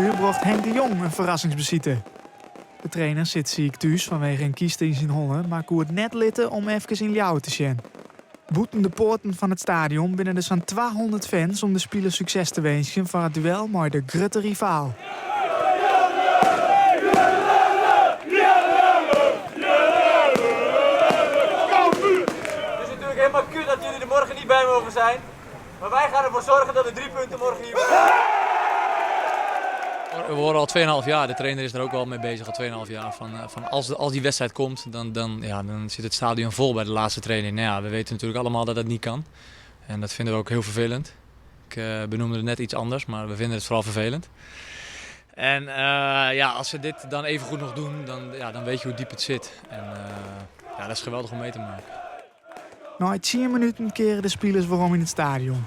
Cambuur bracht Henk de Jong een verrassingsbezoek. De trainer zit ziek thuis vanwege een kiesdienst in Holland, maar koert net litten om even in Ljouwen te zien. Boeten de poorten van het stadion binnen er zo'n 200 fans om de spelers succes te wensen voor het duel met de grote rivaal. Het is natuurlijk helemaal kut dat jullie er morgen niet bij mogen zijn. Maar wij gaan ervoor zorgen dat de 3 punten morgen hier worden. We horen al 2,5 jaar, de trainer is er ook wel mee bezig, al 2,5 jaar. Van als die wedstrijd komt, dan zit het stadion vol bij de laatste training. Nou ja, we weten natuurlijk allemaal dat dat niet kan. En dat vinden we ook heel vervelend. Ik benoemde het net iets anders, maar we vinden het vooral vervelend. En als ze dit dan even goed nog doen, dan weet je hoe diep het zit. En dat is geweldig om mee te maken. Na 10 minuten keren de spelers waarom in het stadion.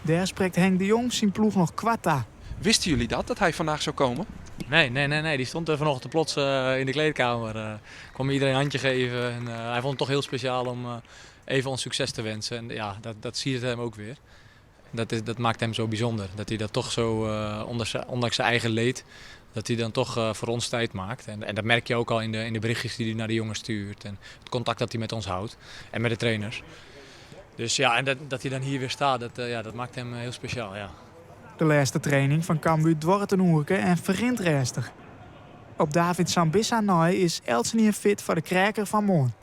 Daar spreekt Henk de Jong zijn ploeg nog kwarta. Wisten jullie dat hij vandaag zou komen? Nee. Die stond vanochtend plots in de kleedkamer. Kwam iedereen een handje geven. En, hij vond het toch heel speciaal om even ons succes te wensen. En ja, dat zie je hem ook weer. Dat maakt hem zo bijzonder. Dat hij dat toch zo, ondanks zijn eigen leed, dat hij dan toch voor ons tijd maakt. En dat merk je ook al in de berichtjes die hij naar de jongens stuurt. En het contact dat hij met ons houdt. En met de trainers. Dus ja, en dat hij dan hier weer staat, dat maakt hem heel speciaal, ja. De laatste training van Cambuur dwort een oerke en verrint restig. Op David Sambissa is Elsenier fit voor de kraker van morgen.